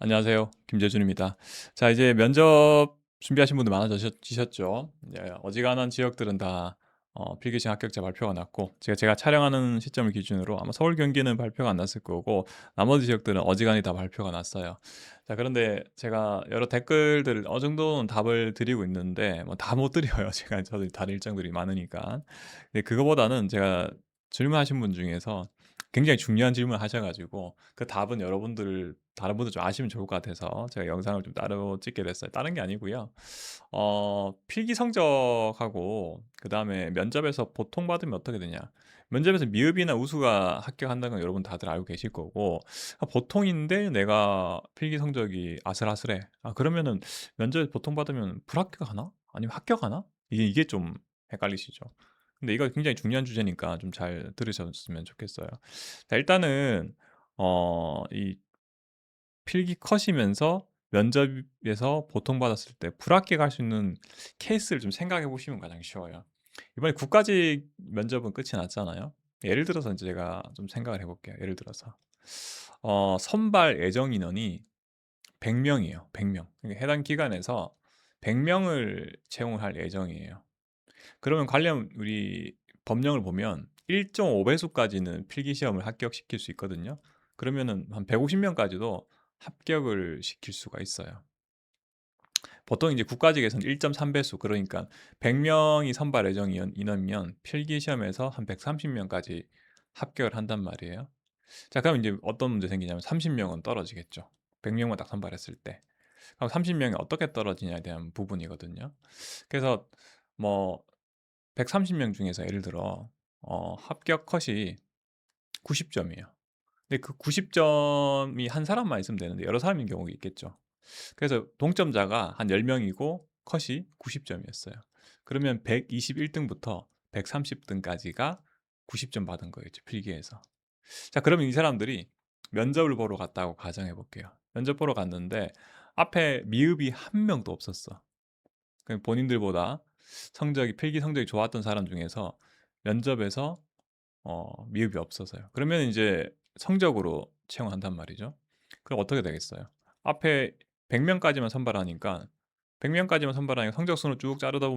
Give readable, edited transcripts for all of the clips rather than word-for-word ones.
안녕하세요. 김재준입니다. 자, 이제 면접 준비하신 분들 많아지셨죠? 네, 어지간한 지역들은 다 필기시험 합격자 발표가 났고, 제가 촬영하는 시점을 기준으로 아마 서울, 경기는 발표가 안 났을 거고, 나머지 지역들은 어지간히 다 발표가 났어요. 자, 그런데 제가 여러 댓글들 어느 정도는 답을 드리고 있는데, 뭐 다 못 드려요. 저도 다른 일정들이 많으니까. 근데 그거보다는 제가 질문하신 분 중에서 굉장히 중요한 질문을 하셔가지고 그 답은 다른 분들 좀 아시면 좋을 것 같아서 제가 영상을 좀 따로 찍게 됐어요. 다른 게 아니고요. 필기 성적하고 그 다음에 면접에서 보통 받으면 어떻게 되냐? 면접에서 미흡이나 우수가 합격한다는 건 여러분 다들 알고 계실 거고, 보통인데 내가 필기 성적이 아슬아슬해. 그러면은 면접에 보통 받으면 불합격하나? 아니면 합격하나? 이게 좀 헷갈리시죠? 근데 이거 굉장히 중요한 주제니까 좀 잘 들으셨으면 좋겠어요. 자, 일단은 이 필기 컷이면서 면접에서 보통 받았을 때 불합격 할 수 있는 케이스를 좀 생각해 보시면 가장 쉬워요. 이번에 국가직 면접은 끝이 났잖아요. 예를 들어서 이제 제가 좀 생각을 해 볼게요. 예를 들어서 선발 예정 인원이 100명이에요. 100명. 그러니까 해당 기관에서 100명을 채용할 예정이에요. 그러면 관련 우리 법령을 보면 1.5배수까지는 필기시험을 합격시킬 수 있거든요. 그러면은 한 150명까지도 합격을 시킬 수가 있어요. 보통 이제 국가직에서는 1.3배수, 그러니까 100명이 선발 예정 인원이면 필기시험에서 한 130명까지 합격을 한단 말이에요. 자, 그럼 이제 어떤 문제 생기냐면 30명은 떨어지겠죠. 100명만 딱 선발했을 때. 그럼 30명이 어떻게 떨어지냐에 대한 부분이거든요. 그래서 뭐 130명 중에서 예를 들어 합격 컷이 90점이에요. 근데 그 90점이 한 사람만 있으면 되는데 여러 사람인 경우가 있겠죠. 그래서 동점자가 한 10명이고 컷이 90점이었어요. 그러면 121등부터 130등까지가 90점 받은 거예요. 필기에서. 자, 그러면 이 사람들이 면접을 보러 갔다고 가정해 볼게요. 면접 보러 갔는데 앞에 미흡이 한 명도 없었어. 본인들보다 필기 성적이 좋았던 사람 중에서 면접에서 미흡이 없어서요. 그러면 이제 성적으로 채용한단 말이죠. 그럼 어떻게 되겠어요? 앞에 100명까지만 선발하니까 100명까지만 선발하니까 성적순을 쭉 자르다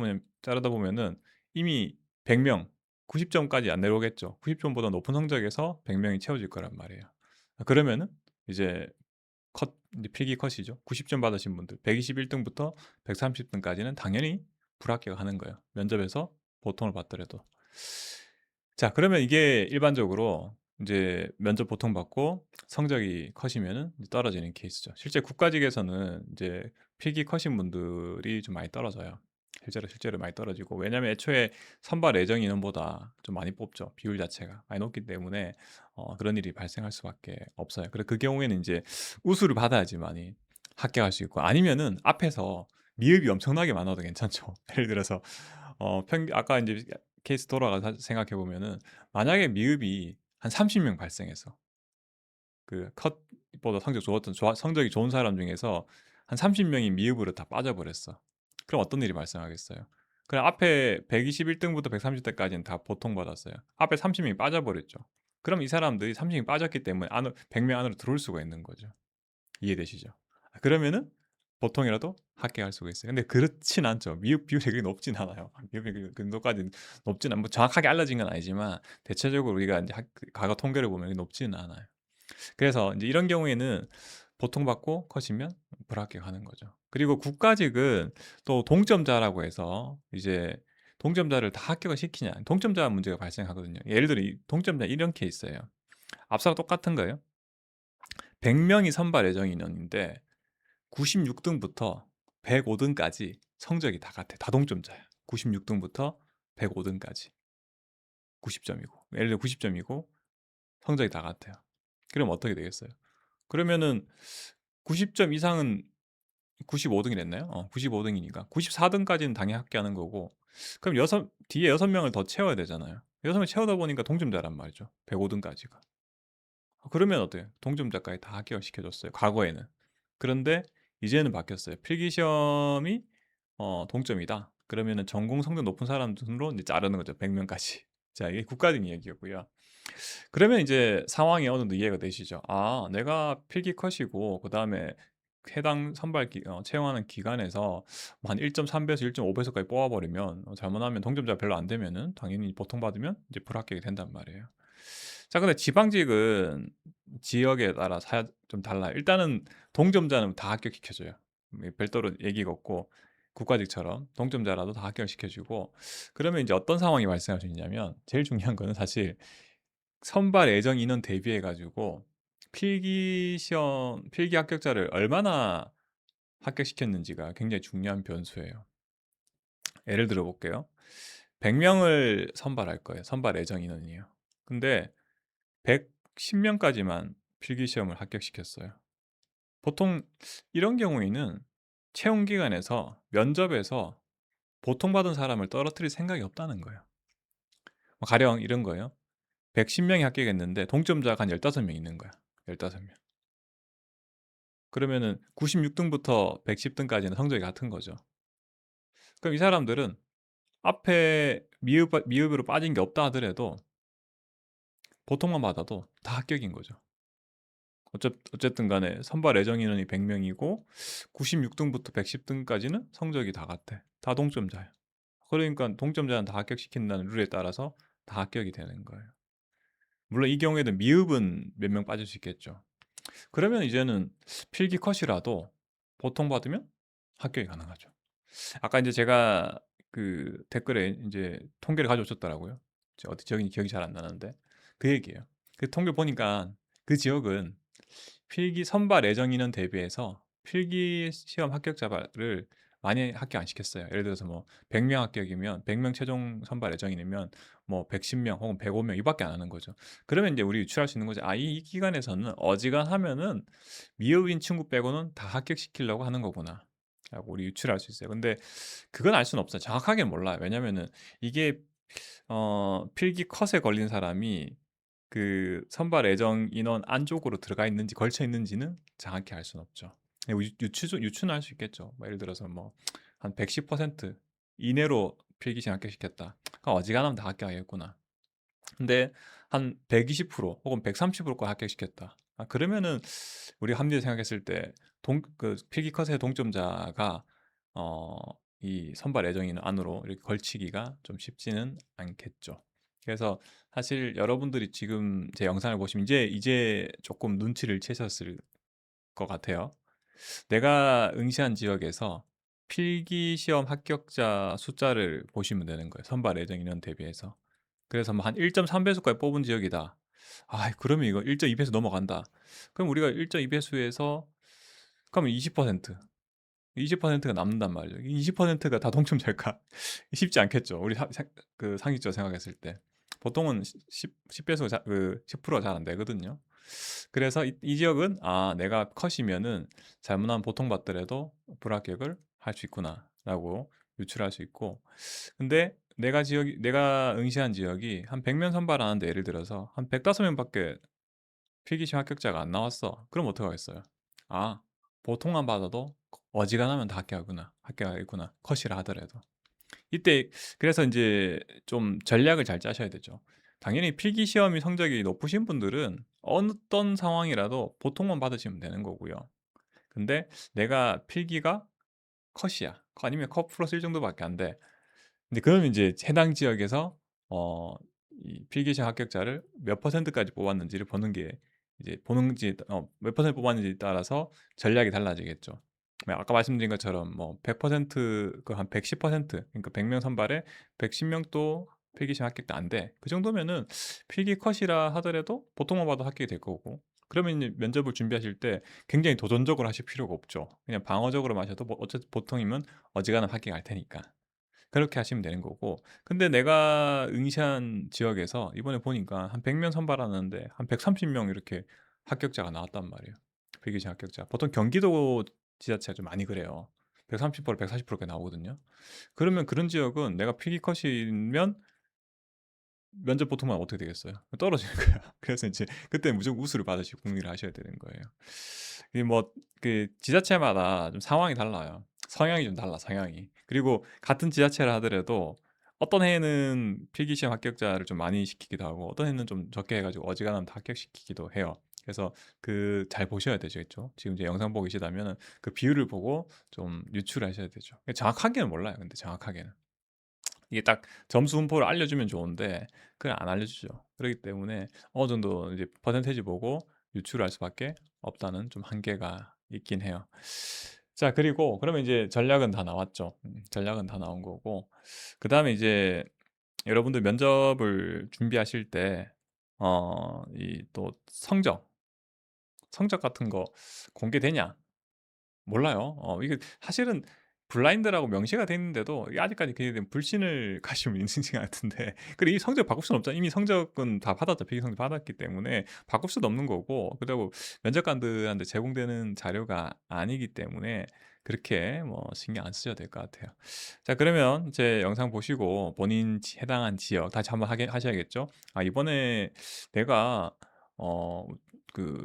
보면은 이미 100명, 90점까지 안 내려오겠죠. 90점보다 높은 성적에서 100명이 채워질 거란 말이에요. 그러면은 이제 이제 필기 컷이죠. 90점 받으신 분들 121등부터 130등까지는 당연히 불합격하는 거예요. 면접에서 보통을 받더라도. 자, 그러면 이게 일반적으로 이제 면접 보통 받고 성적이 컷이면은 이제 떨어지는 케이스죠. 실제 국가직에서는 이제 필기 컷인 분들이 좀 많이 떨어져요. 실제로 많이 떨어지고, 왜냐면 애초에 선발 예정 인원보다 좀 많이 뽑죠. 비율 자체가 많이 높기 때문에 그런 일이 발생할 수밖에 없어요. 그래, 그 경우에는 이제 우수를 받아야지만이 합격할 수 있고, 아니면은 앞에서 미흡이 엄청나게 많아도 괜찮죠. 예를 들어서 아까 이제 케이스 돌아가서 생각해 보면은, 만약에 미흡이 한 30명 발생해서 그 컷보다 성적이 좋은 사람 중에서 한 30명이 미흡으로 다 빠져버렸어. 그럼 어떤 일이 발생하겠어요? 그럼 앞에 121등부터 130등까지는 다 보통 받았어요. 앞에 30명이 빠져버렸죠. 그럼 이 사람들이 30명이 빠졌기 때문에 100명 안으로 들어올 수가 있는 거죠. 이해되시죠? 그러면은 보통이라도 합격할 수가 있어요. 근데 그렇진 않죠. 미흡 비율이 그렇게 높진 않아요. 미흡이 그 정도까지 높진 않고, 정확하게 알려진 건 아니지만 대체적으로 우리가 이제 과거 통계를 보면 높지는 않아요. 그래서 이제 이런 경우에는 보통 받고 컷이면 불합격하는 거죠. 그리고 국가직은 또 동점자라고 해서 이제 동점자를 다 합격을 시키냐, 동점자 문제가 발생하거든요. 예를 들어 동점자 이런 케이스예요. 앞서랑 똑같은 거예요. 100명이 선발 예정 인원인데 96등부터 105등까지 성적이 다 같아. 다 동점자야. 96등부터 105등까지 90점이고, 예를 들어 90점이고 성적이 다 같아요. 그럼 어떻게 되겠어요? 그러면은 90점 이상은 95등이 됐나요? 95등이니까 94등까지는 당연히 합격하는 거고, 그럼 뒤에 6명을 더 채워야 되잖아요. 6명 채우다 보니까 동점자란 말이죠. 105등까지가. 그러면 어때요? 동점자까지 다 합격시켜줬어요. 과거에는. 그런데 이제는 바뀌었어요. 필기시험이 동점이다. 그러면은 전공 성적 높은 사람들로 이제 자르는 거죠. 100명까지. 자, 이게 국가적 이야기였고요. 그러면 이제 상황이 어느 정도 이해가 되시죠? 내가 필기 컷이고 그다음에 해당 채용하는 기관에서 뭐 한 1.3 배에서 1.5 배수까지 뽑아 버리면 잘못하면 동점자가 별로 안 되면은 당연히 보통 받으면 이제 불합격이 된단 말이에요. 자 근데 지방직은 지역에 따라 좀 달라요. 일단은 동점자는 다 합격시켜 줘요. 별도로 얘기가 없고 국가직처럼 동점자라도 다 합격시켜 주고 그러면 이제 어떤 상황이 발생할 수 있냐면 제일 중요한 거는 사실 선발 예정 인원 대비해 가지고 필기 합격자를 얼마나 합격시켰는지가 굉장히 중요한 변수예요. 예를 들어 볼게요. 100명을 선발할 거예요. 선발 예정 인원이요. 근데 110명까지만 필기 시험을 합격시켰어요. 보통 이런 경우에는 채용 기관에서 면접에서 보통 받은 사람을 떨어뜨릴 생각이 없다는 거예요. 가령 이런 거예요. 110명이 합격했는데 동점자가 한 15명 있는 거야. 15명. 그러면은 96등부터 110등까지는 성적이 같은 거죠. 그럼 이 사람들은 앞에 미흡으로 빠진 게 없다 하더라도 보통만 받아도 다 합격인 거죠. 어쨌든 간에 선발 예정 인원이 100명이고 96등부터 110등까지는 성적이 다 같아. 다 동점자야. 그러니까 동점자는 다 합격시킨다는 룰에 따라서 다 합격이 되는 거예요. 물론 이 경우에는 미흡은 몇 명 빠질 수 있겠죠. 그러면 이제는 필기 컷이라도 보통 받으면 합격이 가능하죠. 아까 이제 제가 그 댓글에 이제 통계를 가져오셨더라고요. 어디 지역인지 기억이 잘 안 나는데 그 얘기예요. 그 통계 보니까 그 지역은 필기 선발 예정 인원 대비해서 필기 시험 합격자를 많이 합격 안 시켰어요. 예를 들어서 뭐 100명 합격이면 100명 최종 선발 예정이면 뭐 110명 혹은 105명 이밖에 안 하는 거죠. 그러면 이제 우리 유추할 수 있는 거죠. 아, 이 기간에서는 어지간하면은 미흡인 친구 빼고는 다 합격시키려고 하는 거구나. 라고 우리 유추할 수 있어요. 근데 그건 알 수는 없어요. 정확하게는 몰라요. 왜냐면은 이게 필기 컷에 걸린 사람이 그 선발 예정 인원 안쪽으로 들어가 있는지 걸쳐 있는지는 정확히 알 수는 없죠. 유추는 할 수 있겠죠. 뭐 예를 들어서 뭐 한 110% 이내로 필기시험 합격시켰다. 그럼 어지간하면 다 합격하겠구나. 근데 한 120% 혹은 130%까지 합격시켰다. 아, 그러면은 우리 합리적으로 생각했을 때 그 필기 컷의 동점자가 어, 이 선발 예정인 안으로 이렇게 걸치기가 좀 쉽지는 않겠죠. 그래서 사실 여러분들이 지금 제 영상을 보시면 이제 조금 눈치를 채셨을 것 같아요. 내가 응시한 지역에서 필기 시험 합격자 숫자를 보시면 되는 거예요. 선발 예정 인원 대비해서. 그래서 뭐 한 1.3배수까지 뽑은 지역이다. 아, 그러면 이거 1.2배수 넘어간다. 그럼 우리가 1.2배수에서 그러면 20%가 남는단 말이죠. 20%가 다 동점될까? 쉽지 않겠죠. 우리 그 상식적으로 생각했을 때. 보통은 10배수, 10%가 잘 안 되거든요. 그래서 이 지역은 아, 내가 컷이면은 잘못하면 보통 받더라도 불합격을 할 수 있구나라고 유출할 수 있고 근데 내가 응시한 지역이 한 100명 선발하는데 예를 들어서 한 105명밖에 필기시험 합격자가 안 나왔어. 그럼 어떡하겠어요? 아, 보통만 받아도 어지간하면 다 합격하겠구나. 컷이라 하더라도. 이때 그래서 이제 좀 전략을 잘 짜셔야 되죠. 당연히 필기시험이 성적이 높으신 분들은 어떤 상황이라도 보통만 받으시면 되는 거고요. 근데 내가 필기가 컷이야. 아니면 컷 플러스 1 정도밖에 안 돼. 근데 그러면 이제 해당 지역에서 어 이 필기시험 합격자를 몇 퍼센트까지 뽑았는지를 보는 게 이제 몇 퍼센트 뽑았는지에 따라서 전략이 달라지겠죠. 아까 말씀드린 것처럼 뭐 100%그 한 110% 그러니까 100명 선발에 110명 또 필기시험 합격도 안 돼. 그 정도면은 필기 컷이라 하더라도 보통만 봐도 합격이 될 거고. 그러면 이제 면접을 준비하실 때 굉장히 도전적으로 하실 필요가 없죠. 그냥 방어적으로 마셔도 뭐 어쨌든 보통이면 어지간하면 합격할 테니까. 그렇게 하시면 되는 거고 근데 내가 응시한 지역에서 이번에 보니까 한 100명 선발하는데 한 130명 이렇게 합격자가 나왔단 말이에요. 필기시험 합격자. 보통 경기도 지자체가 좀 많이 그래요. 130% 140%가 나오거든요. 그러면 그런 지역은 내가 필기 컷이면 면접 보통만 어떻게 되겠어요? 떨어지는 거예요. 그래서 이제 그때 무조건 우수를 받으시고 국리를 하셔야 되는 거예요. 이게 뭐 그 지자체마다 좀 상황이 달라요. 성향이 좀 달라, 성향이. 그리고 같은 지자체라 하더라도 어떤 해에는 필기시험 합격자를 좀 많이 시키기도 하고 어떤 해는 좀 적게 해가지고 어지간하면 다 합격시키기도 해요. 그래서 잘 보셔야 되겠죠. 지금 이제 영상 보고 계시다면은 그 비율을 보고 좀 유출하셔야 되죠. 정확하게는 몰라요, 근데 정확하게는. 이게 딱 점수 분포를 알려주면 좋은데 그걸 안 알려주죠. 그렇기 때문에 어느 정도 이제 퍼센테이지 보고 유출할 수밖에 없다는 좀 한계가 있긴 해요. 자, 그리고 그러면 이제 전략은 다 나왔죠. 전략은 다 나온 거고 그다음에 이제 여러분들 면접을 준비하실 때 이 또 성적 같은 거 공개되냐? 몰라요. 이게 사실은 블라인드라고 명시가 돼 있는데도 이게 아직까지 그에 대한 불신을 가지고 있는 것 같은데 그리고 이 성적 바꿀 수는 없잖아요. 이미 성적은 다 받았죠. 필기 성적 받았기 때문에 바꿀 수도 없는 거고 그리고 면접관들한테 제공되는 자료가 아니기 때문에 그렇게 뭐 신경 안 쓰셔도 될 것 같아요. 자, 그러면 제 영상 보시고 본인 해당한 지역 다시 한번 하셔야겠죠. 아, 이번에 내가 어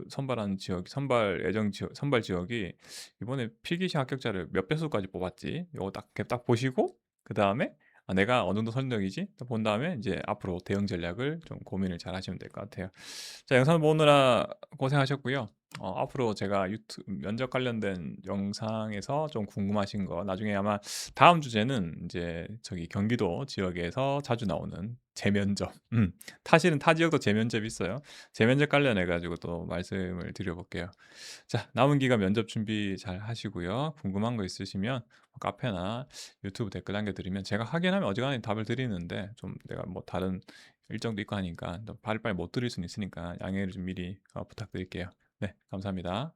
선발한 지역 선발 지역이 이번에 필기시 합격자를 몇 배수까지 뽑았지? 요거 딱 보시고 그다음에 '아 내가 어느 정도 선정이지?' 또 본 다음에 이제 앞으로 대응 전략을 좀 고민을 잘 하시면 될 것 같아요. 자, 영상 보느라 고생하셨고요. 앞으로 제가 면접 관련된 영상에서 좀 궁금하신 거 나중에 아마 다음 주제는 인제 저기 경기도 지역에서 자주 나오는 재면접. 사실은 타 지역도 재면접이 있어요. 재면접 관련해 가지고 또 말씀을 드려 볼게요. 자, 남은 기간 면접 준비 잘 하시고요. 궁금한 거 있으시면 카페나 유튜브 댓글 남겨드리면 제가 확인하면 어지간하면 답을 드리는데 좀 내가 뭐 다른 일정도 있고 하니까 또 빨리빨리 못 드릴 수는 있으니까 양해를 좀 미리 부탁드릴게요. 네, 감사합니다.